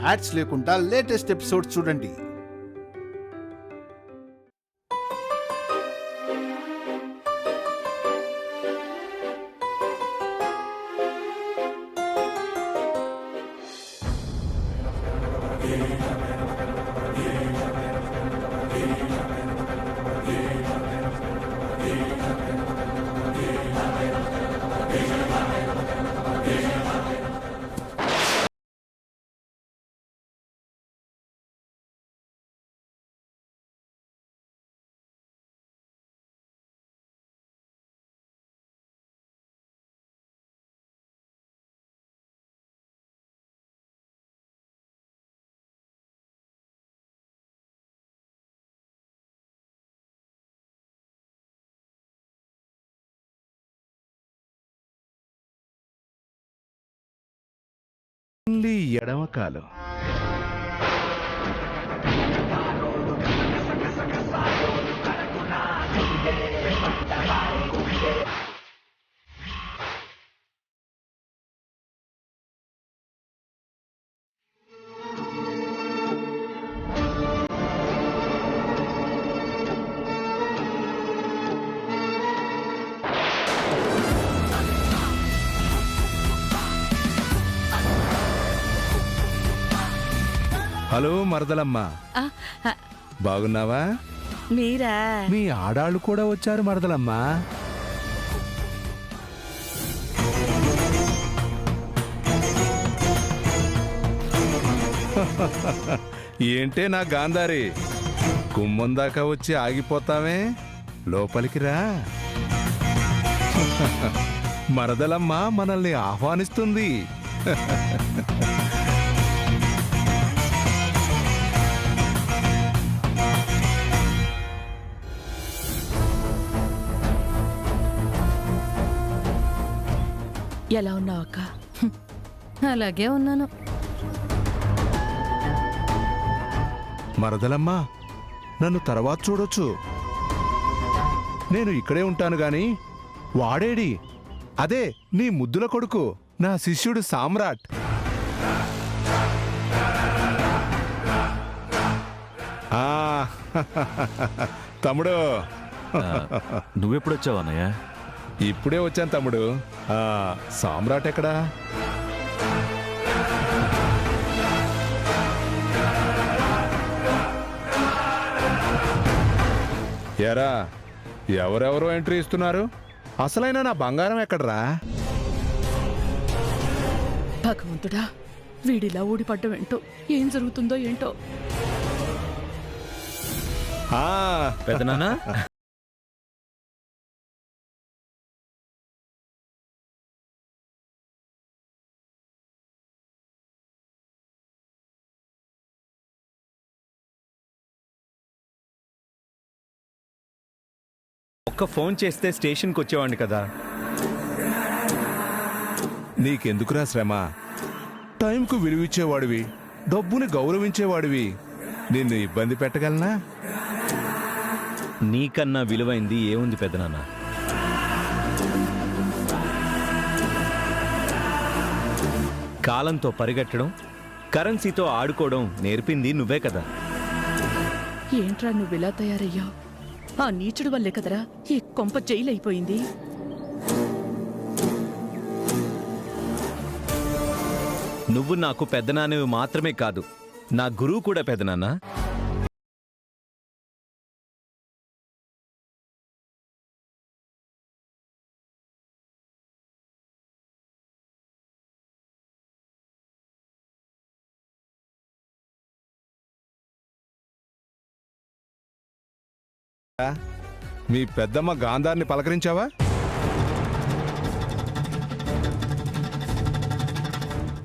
Ads లేకుండా latest episodes చూడండి. ఎడమ కాలు హలో మరదలమ్మ, బాగున్నావా? మీరా? మీ ఆడాళ్ళు కూడా వచ్చారు మరదలమ్మ. ఏంటే నా గాంధారి, గుమ్మం దాకా వచ్చి ఆగిపోతామే, లోపలికి రా. మరదలమ్మ మనల్ని ఆహ్వానిస్తుంది. ఎలా ఉన్నావు అక్క? అలాగే ఉన్నాను. మరదలమ్మా, నన్ను తర్వాత చూడొచ్చు, నేను ఇక్కడే ఉంటాను గాని. వాడేడి? అదే నీ ముద్దుల కొడుకు, నా శిష్యుడు సామ్రాట్. ఆ తమ్ముడు, నువ్వెప్పుడొచ్చావు అన్నయ్య? ఇప్పుడే వచ్చాను తమ్ముడు. సామ్రాట్ ఎక్కడా? ఎరా, ఎవరెవరో ఎంట్రీ ఇస్తున్నారు, అసలైన నా బంగారం ఎక్కడరా? భగవంతుడా, వీడిలా ఊడిపడ్డం ఏంటో, ఏం జరుగుతుందో ఏంటో. పెద్దనాన్న, ఒక్క ఫోన్ చేస్తే స్టేషన్కి వచ్చేవాడిని కదా. నీకెందుకురా శ్రమ? టైంకు విలువిచ్చేవాడివి, డబ్బుని గౌరవించేవాడివి, నిన్ను ఇబ్బంది పెట్టగలనా? నీకన్నా విలువైంది ఏముంది పెద్దనాన్న? కాలంతో పరిగెట్టడం, కరెన్సీతో ఆడుకోవడం నేర్పింది నువ్వే కదా. ఏంట్రా నువ్విలా తయారయ్యావు? ఆ నీచుడు వల్లే కదరా ఈ కొంప జైలైపోయింది. నువ్వు నాకు పెద్దనాన్నవి మాత్రమే కాదు, నా గురువు కూడా పెద్దనాన్న. మీ పెద్దమ్మ గాంధార్ని పలకరించావా?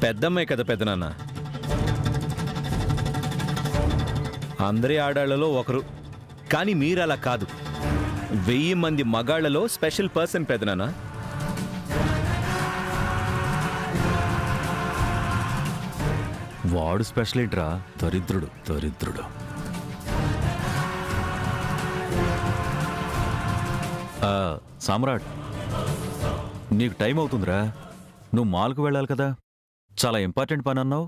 పెద్దమ్మాయి కదా పెద్దనాన్న. అందరి ఆడాళ్లలో ఒకరు, కానీ మీరలా కాదు. 1000 మంది మగాళ్లలో స్పెషల్ పర్సన్ పెద్దనాన్న. వాడు స్పెషల్ ఏంట్రా? దరిద్రుడు దరిద్రుడు. సామ్రాట్, నీకు టైం అవుతుందిరా, నువ్వు మాల్కు వెళ్ళాలి కదా. చాలా ఇంపార్టెంట్ పని అన్నావు.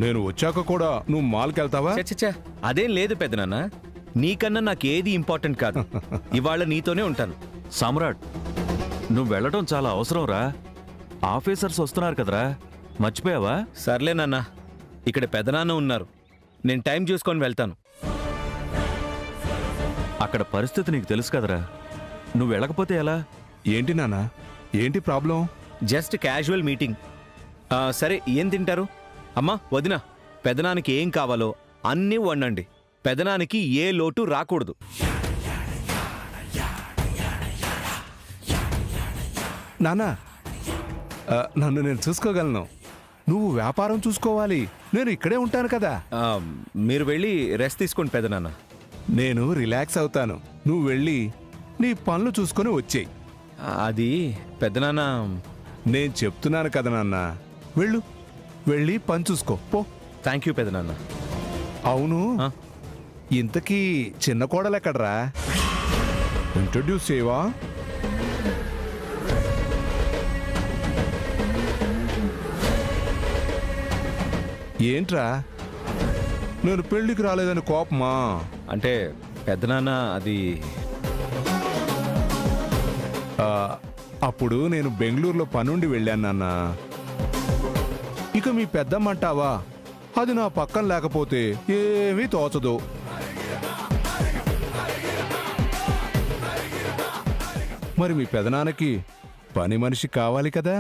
నేను వచ్చాక కూడా నువ్వు మాల్కి వెళ్తావా? చచ్చా అదేం లేదు పెదనాన్న, నీకన్నా నాకేది ఇంపార్టెంట్ కాదు. ఇవాళ నీతోనే ఉంటాను. సామ్రాట్, నువ్వు వెళ్ళటం చాలా అవసరం రా. ఆఫీసర్స్ వస్తున్నారు కదరా, మర్చిపోయావా? సర్లే నాన్న, ఇక్కడ పెదనాన్న ఉన్నారు, నేను టైం చూసుకొని వెళ్తాను. అక్కడ పరిస్థితి నీకు తెలుసు కదరా, నువ్వు వెళ్ళకపోతే ఎలా? ఏంటి నాన్న, ఏంటి ప్రాబ్లం? Just casual meeting. సరే, ఏం తింటారు? అమ్మా, వదిన, పెదనానికి ఏం కావాలో అన్నీ వండండి. పెదనానికి ఏ లోటు రాకూడదు. నాన్న, నన్ను నేను చూసుకోగలను, నువ్వు వ్యాపారం చూసుకోవాలి. నేను ఇక్కడే ఉంటాను కదా. మీరు వెళ్ళి రెస్ట్ తీసుకోండి పెదనాన్న. నేను రిలాక్స్ అవుతాను, నువ్వు వెళ్ళి నీ పనులు చూసుకొని వచ్చేయి. అది పెదనాన్న. నేను చెప్తున్నాను కదా నాన్న, వెళ్ళు, వెళ్ళి పని చూసుకో పో. థ్యాంక్ యూ పెదనాన్న. అవును, ఆ? ఇంతకీ చిన్న కోడలు ఎక్కడరా? ఇంట్రొడ్యూస్ చేయవా? ఏంట్రా, నేను పెళ్లికి రాలేదని కోపమా? అంటే పెదనాన్న అది అప్పుడు నేను బెంగళూరులో పనుండి వెళ్ళాను నాన్న. ఇక మీ పెద్దమ్మంటావా, అది నా పక్కన లేకపోతే ఏమీ తోచదు. మరి మీ పెదనాన్నకి పని మనిషి కావాలి కదా.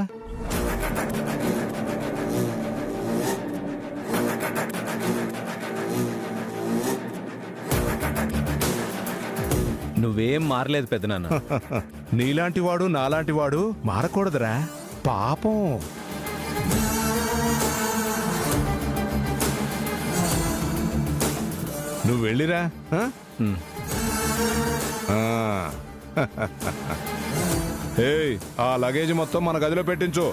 నువ్వేం మారలేదు పెదనాన్న. నీలాంటి వాడు నాలాంటి వాడు మారకూడదురా, పాపం. నువ్వు వెళ్ళిరా. ఏయ్, ఆ లగేజ్ మొత్తం మన గదిలో పెట్టించు.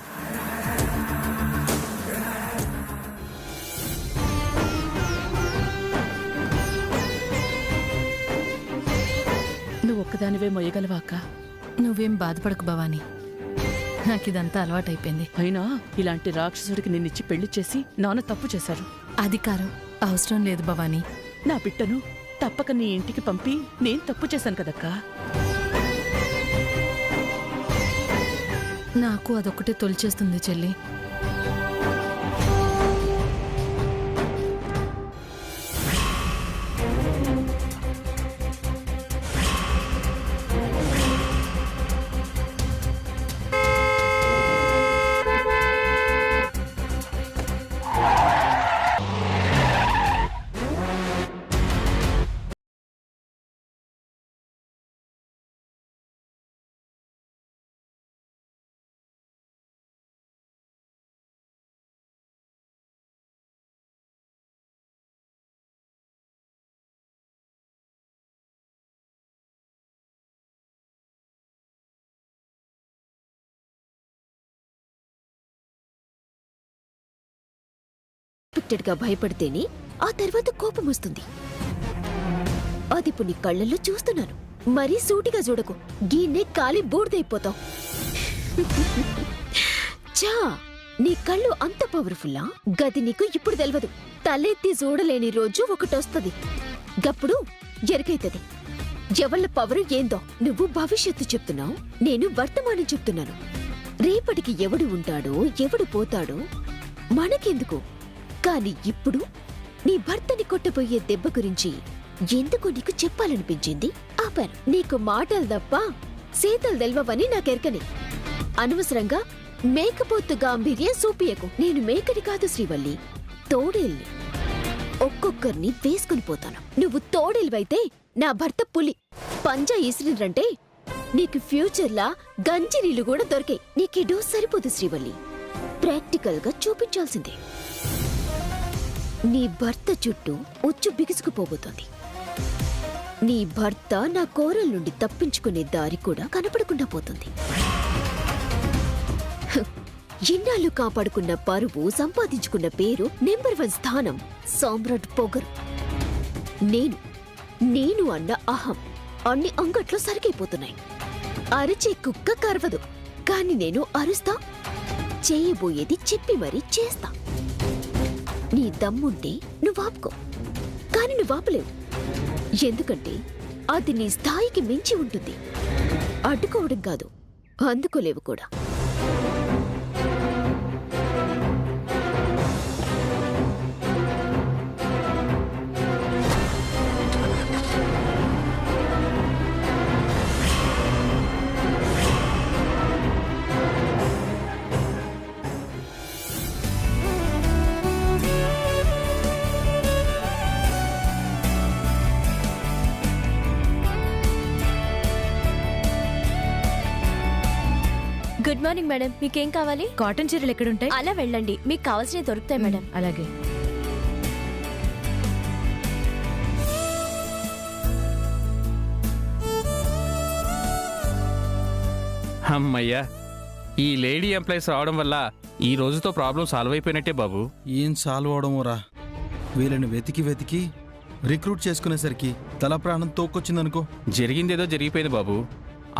నువ్వు ఒక్కదానివే మొయ్యగలవా అక్క? నువ్వేం బాధపడకు భవానీ, నాకిదంతా అలవాటైపోయింది. అయినా ఇలాంటి రాక్షసుడికి నిన్నిచ్చి పెళ్లి చేసి నాన్న తప్పు చేశారు. అధికారం అవసరం లేదు భవానీ. నా బిడ్డను తప్పక నీ ఇంటికి పంపి నేను తప్పు చేశాను కదక్కా. నాకు అదొక్కటే తొలిచేస్తుంది చెల్లి. గా భయపడితేనే ఆ తర్వాత కోపం వస్తుంది. అదిప్పుడు నీ కళ్ళల్లో చూస్తున్నాను. మరీ సూటిగా చూడకు, గీన్నే కాలి బూడిదైపోతావు. చా, నీ కళ్ళు అంత పవర్ఫుల్లా? గది నీకు ఇప్పుడు తెలవదు. తలెత్తి చూడలేని రోజు ఒకటొస్తది, గప్పుడు ఎరకైతది ఎవళ్ళ పవరు ఏందో. నువ్వు భవిష్యత్తు చెప్తున్నావు, నేను వర్తమానం చెప్తున్నాను. రేపటికి ఎవడు ఉంటాడో ఎవడు పోతాడో మనకెందుకు, కాని ఇప్పుడు నీ భర్తని కొట్టబోయే దెబ్బ గురించి ఎందుకు నీకు చెప్పాలనిపించింది. ఆపాను. నీకు మాటలు తప్ప సేతలు తెల్వవని నాకెరకని. అనవసరంగా మేకపోతు గాంభీర్యం సూపియకు. నేను మేకని కాదు శ్రీవల్లి, తోడేల్ని. ఒక్కొక్కరిని వేసుకుని పోతాను. నువ్వు తోడేల్వైతే నా భర్త పులి. పంజా ఇసిరిండ్రంటే నీకు ఫ్యూచర్లా గంజినీళ్లు కూడా దొరికాయి. నీకు ఈ డోస్ సరిపోదు శ్రీవల్లి, ప్రాక్టికల్ గా చూపించాల్సిందే. నీ భర్త చుట్టూ ఉచ్చు బిగుసుకుపోబోతోంది. నీ భర్త నా కోరల నుండి తప్పించుకునే దారి కూడా కనపడకుండా పోతుంది. ఇన్నాళ్ళు కాపాడుకున్న పరువు, సంపాదించుకున్న పేరు, నెంబర్ 1 స్థానం, సామ్రాట్ పొగరు. నేను అన్న అహం అన్ని అంగట్లో సరికైపోతున్నాయి. అరిచే కుక్క కరవదు, కాని నేను అరుస్తా, చేయబోయేది చెప్పి మరీ చేస్తా. నీ దమ్ముంటే నువ్వు ఆపుకో, కానీ నువ్వు ఆపలేవు. ఎందుకంటే అది నీ స్థాయికి మించి ఉంటుంది. అడ్డుకోవడం కాదు, అందుకోలేవు కూడా. గుడ్ మార్నింగ్ మేడం, మీకేం కావాలి? కాటన్ చీరలు ఎక్కడుంటాయి? అలా వెళ్ళండి, మీకు కావాల్సినవి దొరుకుతాయి మేడం. అలాగే. అమ్మయ్యా, ఈ లేడీ ఎంప్లాయీస్ రావడం వల్ల ఈ రోజుతో ప్రాబ్లం సాల్వ్ అయిపోయినట్టే బాబు. ఏం సాల్వ్ అవడమోరా, వీళ్ళని వెతికి వెతికి రిక్రూట్ చేసుకునేసరికి తల ప్రాణం తోక్కొచ్చిందనుకో. జరిగిందేదో జరిగిపోయింది బాబు.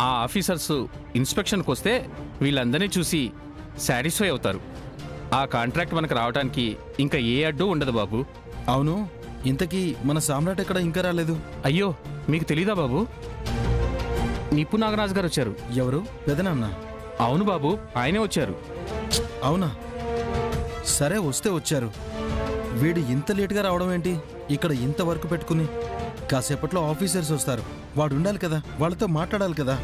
ఆ ఆఫీసర్స్ ఇన్స్పెక్షన్కి వస్తే వీళ్ళందరినీ చూసి సాటిస్ఫై అవుతారు. ఆ కాంట్రాక్ట్ మనకు రావడానికి ఇంకా ఏ అడ్డు ఉండదు బాబు. అవును, ఇంతకీ మన సామ్రాట్ ఎక్కడ ఇంకా రాలేదు? అయ్యో, మీకు తెలీదా బాబు? నిప్పు నాగరాజు గారు వచ్చారు. ఎవరు? పెదనాన్న? అవును బాబు, ఆయనే వచ్చారు. అవునా? సరే, వస్తే వచ్చారు. వీడు ఇంత లేటుగా రావడం ఏంటి? ఇక్కడ ఇంత వర్క్ పెట్టుకుని కాసేపట్లో ఆఫీసర్స్ వస్తారు. వాడు ఉండాలి కదా, వాళ్ళతో మాట్లాడాలి కదా.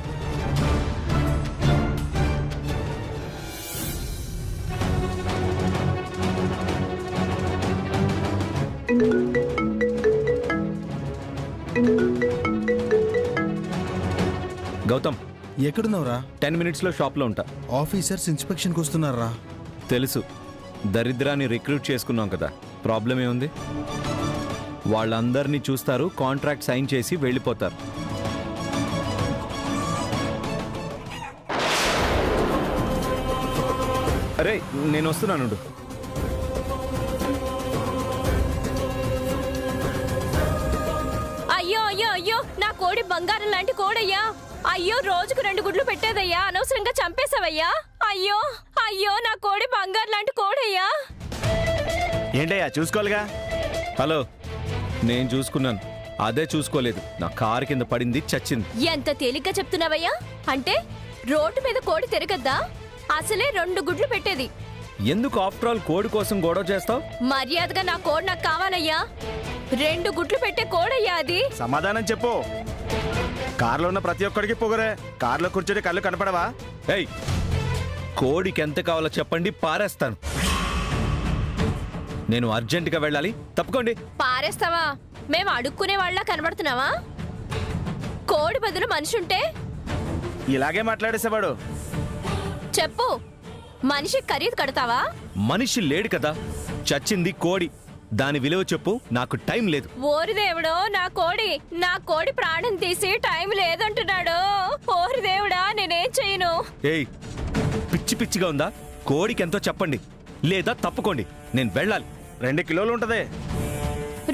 గౌతమ్, ఎక్కడున్నావురా? 10 minutesలో షాప్లో ఉంటా. ఆఫీసర్స్ ఇన్స్పెక్షన్కి వస్తున్నారా? తెలుసు, దరిద్రాన్ని రిక్రూట్ చేసుకున్నాం కదా, ప్రాబ్లం ఏముంది? వాళ్ళందరినీ చూస్తారు, కాంట్రాక్ట్ సైన్ చేసి వెళ్ళిపోతారు. అరే, నేను వస్తున్నాను. అయ్యో అయ్యో అయ్యో, నా కోడి బంగారం లాంటి కోడయ్యా. అయ్యో, రోజుకు 2 గుడ్లు పెట్టేదయ్యా, అనవసరంగా చంపేశావయ్యా. అయ్యో అయ్యో, నా కోడి బంగారం లాంటి కోడయ్యా. ఏంటయ్యా, చూసుకోవాలిగా. హలో, నేను చూసుకున్నాను, అదే చూసుకోలేదు. నా కారు కింద పడింది, చచ్చింది. ఎంత తేలిగ్గా చెప్తున్నావయ్యా? అంటే రోడ్డు మీద కోడి తిరగద్దా? అసలే 2 గుడ్లు పెట్టేది. ఎందుకు ఆఫ్టర్ ఆల్ కోడి కోసం గొడవ చేస్తావు? మర్యాదగా నా కోడి నాకు కావాలయ్యా. 2 గుడ్లు పెట్టే కోడయ్యా అది. సమాధానం చెప్పు. కారులో ఉన్న ప్రతి ఒక్కడికి పొగరే. కారులో కూర్చొని కళ్ళు కనపడవా? ఏయ్, కోడికి ఎంత కావాలో చెప్పండి, పారేస్తాను. నేను అర్జెంటుగా వెళ్ళాలి, తప్పుకోండి. పారేస్తావా? మేము అడుక్కునే వాళ్ళ కనబడుతున్నావా? కోడి బదులు మనిషి ఉంటే ఇలాగే మాట్లాడేసేవాడు. చెప్పు, మనిషి ఖరీదు కడతావా? మనిషి లేడు కదా, చచ్చింది కోడి. దాని విలువ చెప్పు, నాకు టైం లేదు. ఓరి దేవుడో, నా కోడి ప్రాణం తీసి టైం లేదంటున్నాడు. ఓరి దేవుడా, నేనేం చేయను? ఏయ్, పిచ్చి పిచ్చిగా ఉందా? కోడికి ఎంతో చెప్పండి, లేదా తప్పుకోండి. నేను వెళ్ళాలి. 2 కిలోలు ఉంటది.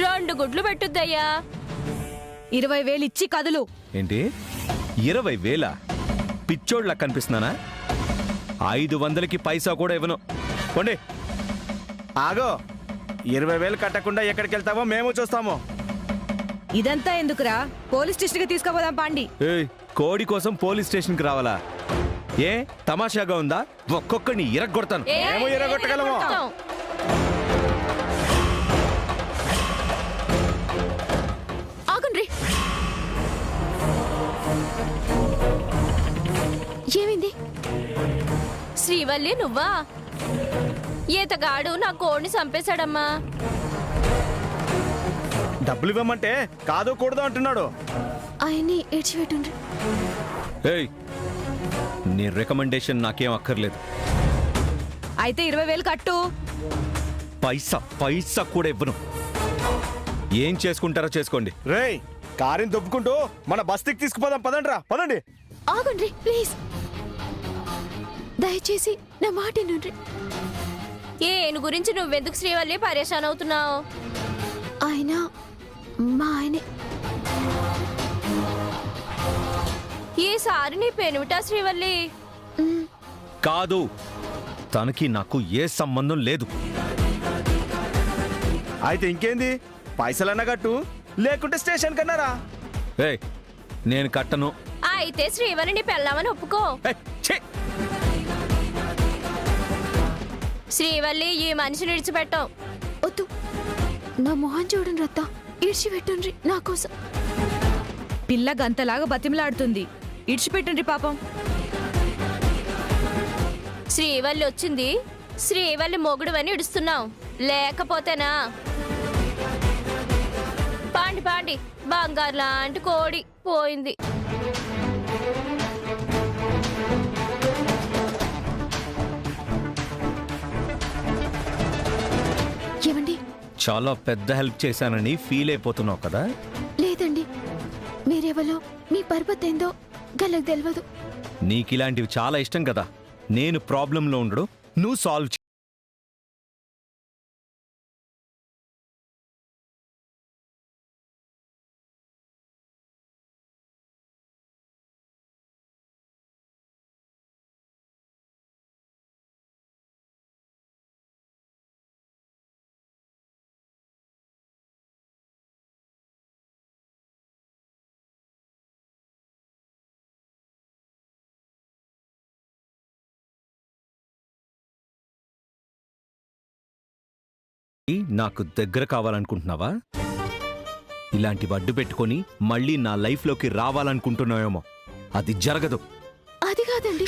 2 గుడ్లు పెట్టుద్దయ్యా. 20,000 ఇచ్చి కదులు. ఏంటి, 20,000? పిచ్చోడ్లా కనిపిస్తున్నానా? 500కి పైసా కూడా ఇవ్వను. పోండి. ఆగో, 20,000 కట్టకుండా ఎక్కడికి వెళ్తామో మేము చూస్తాము. ఇదంతా ఎందుకురా? పోలీస్ స్టేషన్కి తీసుకుపోదాం పాండి. ఏయ్, కోడి కోసం పోలీస్ స్టేషన్కి రావాలా? ఏ తమాషాగా ఉందా? ఒక్కొక్కడిని ఇరగొడతాను. మేము ఇరగొట్టగలము. ఆగండ్రి. ఏమైంది? శ్రీవల్లి, నువ్వా? ఈతగాడు నా కోడిని చంపేశాడమ్మా. డబ్బులు ఇవ్వమంటే కాదు కూడదు అంటున్నాడు. ఆయన్ని ఏడ్చిపెట్టుండ్రి. ఏయ్, నీ రికమెండేషన్ నాకేం అక్కర్లేదు. అయితే 20,000 కట్టు. పైసా కూడా ఇవ్వను. ఏం చేసుకుంటారో చేసుకోండి. రేయ్, కారుని దొబ్బుకుంటూ మన బస్తీకి తీసుకుపోదాం. పదండ్రా, పదండి. ఆగండ్రి ప్లీజ్, దయచేసి నా మాట వినండి. ఏను గురించి నువ్వెందుకు శ్రీవల్లి పరేషాన్ అవుతున్నావు? ఆయన మా ఆయనే. ఈసారి నీ పెనుమిటా శ్రీవల్లి? కాదు, తనకి నాకు ఏ సంబంధం లేదు. అయితే ఇంకేంది, పైసలన్నా కట్టు, లేకుంటే స్టేషన్ కన్నారా. ఏయ్ నేను కట్టను. అయితే శ్రీవల్లిని పెళ్ళామని ఒప్పుకో. ఏయ్, ఛీ! శ్రీవల్లి ఈ మనిషిని విడిచిపెట్టాం. వద్దు, నా మొహం చూడండి రత్త, ఇడిచిపెట్టండి నా కోసం. పిల్ల గంతలాగా బతిమలాడుతుంది, ఇడిచిపెట్టండి పాపం. శ్రీవల్లి వచ్చింది, శ్రీవల్లి మొగుడు అని ఇడుస్తున్నాం, లేకపోతేనా? పాండి పాండి, బంగారు లాంటి కోడి పోయింది. ఏమండి? చాలా పెద్ద హెల్ప్ చేశానని ఫీల్ అయిపోతున్నావు కదా. లేదండి, మీరెవలో మీ పర్వత్ ఏందో గలకు తెలియదు. నీకు ఇలాంటివి చాలా ఇష్టం కదా. నేను ప్రాబ్లంలో ఉండడు, నువ్వు సాల్వ్ నాకు దగ్గర కావాలనుకుంటున్నావా? ఇలాంటి అడ్డు పెట్టుకొని మళ్ళీ నా లైఫ్లోకి రావాలనుకుంటున్నావేమో. అది జరగదు. అది కాదండి.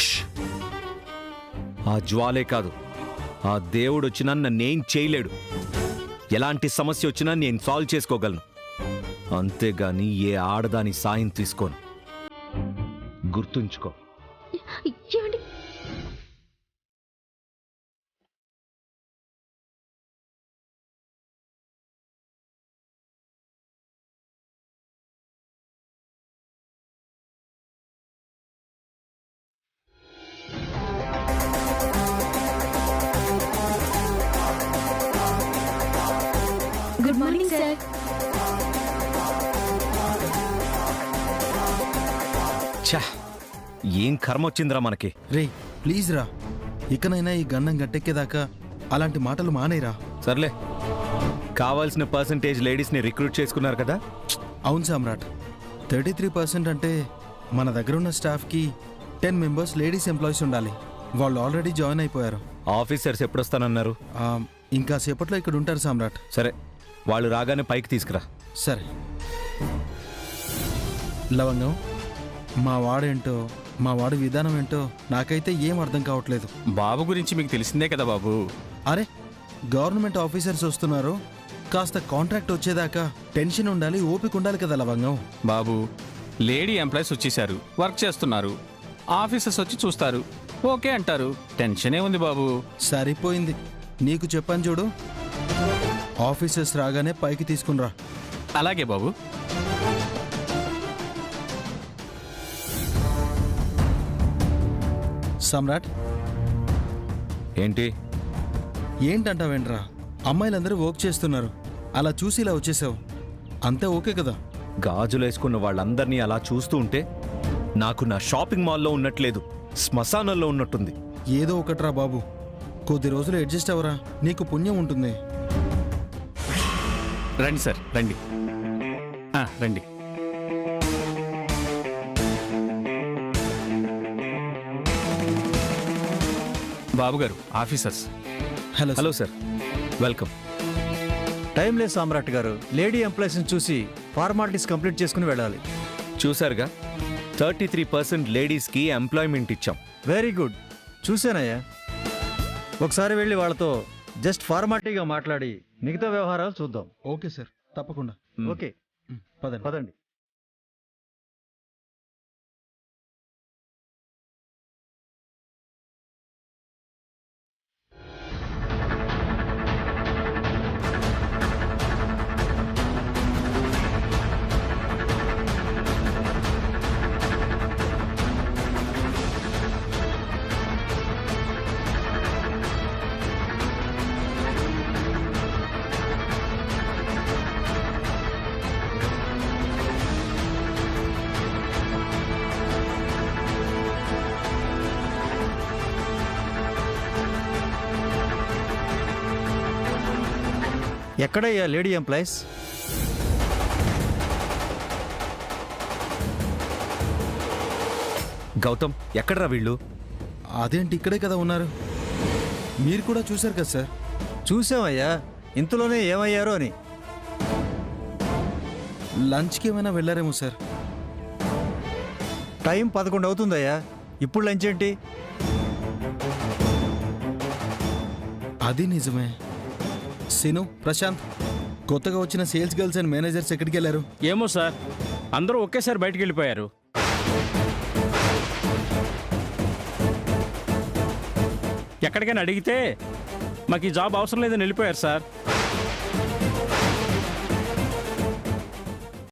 ఆ జ్వాలే కాదు, ఆ దేవుడు వచ్చినా నన్నేం చేయలేడు. ఎలాంటి సమస్య వచ్చినా నేను సాల్వ్ చేసుకోగలను, అంతేగాని ఏ ఆడదాని సాయం తీసుకోను. గుర్తుంచుకో. ఏమండి? Good morning sir. ఛా, ఏం కర్మ వచ్చిందిరా మనకి. రే ప్లీజ్ రా, ఇకనైనా ఈ గన్నం గట్టెక్కేదాకా అలాంటి మాటలు మానేరా. సర్లే, కావాల్సిన పర్సంటేజ్ లేడీస్ని రిక్రూట్ చేసుకున్నారు కదా. అవును సామ్రాట్, 33% అంటే మన దగ్గర ఉన్న స్టాఫ్కి 10 మెంబర్స్ లేడీస్ ఎంప్లాయీస్ ఉండాలి. వాళ్ళు ఆల్రెడీ జాయిన్ అయిపోయారు. ఆఫీసర్స్ ఎప్పుడొస్తానన్నారు? ఇంకా సేపట్లో ఇక్కడ ఉంటారు సామ్రాట్. సరే, వాళ్ళు రాగానే పైకి తీసుకురా. సరే. లవంగం, మా వాడేంటో, మా వాడి విధానం ఏంటో నాకైతే ఏం అర్థం కావట్లేదు. బాబు గురించి మీకు తెలిసిందే కదా బాబు. అరే, గవర్నమెంట్ ఆఫీసర్స్ వస్తున్నారు, కాస్త కాంట్రాక్ట్ వచ్చేదాకా టెన్షన్ ఉండాలి, ఓపిక ఉండాలి కదా లవంగం. బాబు, లేడీ ఎంప్లాయీస్ వచ్చేసారు, వర్క్ చేస్తున్నారు, ఆఫీసర్స్ వచ్చి చూస్తారు, ఓకే అంటారు. టెన్షనే ఉంది బాబు. సరిపోయింది, నీకు చెప్పాను చూడు. ఆఫీసర్స్ రాగానే పైకి తీసుకునిరా. అలాగే బాబు. సమ్రాట్, ఏంటి ఏంటంటావేంట్రా? అమ్మాయిలందరూ వర్క్ చేస్తున్నారు, అలా చూసి ఇలా వచ్చేసావు, అంతే ఓకే కదా? గాజులేసుకున్న వాళ్ళందరినీ అలా చూస్తూ ఉంటే నాకు నా షాపింగ్ మాల్లో ఉన్నట్లేదు, శ్మశానంలో ఉన్నట్టుంది. ఏదో ఒకట్రా బాబు, కొద్ది రోజులు అడ్జస్ట్ అవరా, నీకు పుణ్యం ఉంటుంది. రండి సార్, రండి. రండి. బాబు గారు, officers. Hello hello sir, welcome. Time లేదు సామ్రాట్ గారు, లేడీ ఎంప్లాయీస్ని చూసి ఫార్మాలిటీస్ కంప్లీట్ చేసుకుని వెళ్ళాలి. చూసారుగా, 33% లేడీస్కి ఎంప్లాయ్మెంట్ ఇచ్చాం. వెరీ గుడ్, చూసానయ్యా. ఒకసారి వెళ్ళి వాళ్ళతో జస్ట్ ఫార్మాలిటీగా మాట్లాడి మిగతా వ్యవహారాలు చూద్దాం. ఓకే సార్, తప్పకుండా. ఓకే, పదండి. పదండి. ఎక్కడయ్యా లేడీ ఎంప్లాయీస్? గౌతమ్, ఎక్కడ్రా వీళ్ళు? అదేంటి ఇక్కడే కదా ఉన్నారు? మీరు కూడా చూశారు కదా సార్? చూసామయ్యా, ఇంతలోనే ఏమయ్యారో అని. లంచ్కి ఏమైనా వెళ్ళారేమో సార్. టైం 11 అవుతుందయ్యా, ఇప్పుడు లంచ్ ఏంటి? అది నిజమే. సిను, ప్రశాంత్, కొత్తగా వచ్చిన సేల్స్ గర్ల్స్ అండ్ మేనేజర్స్ ఎక్కడికి వెళ్ళారు? ఏమో సార్, అందరూ ఒకేసారి బయటికి వెళ్ళిపోయారు. ఎక్కడికైనా అడిగితే మాకు ఈ జాబ్ అవసరం లేదని వెళ్ళిపోయారు సార్.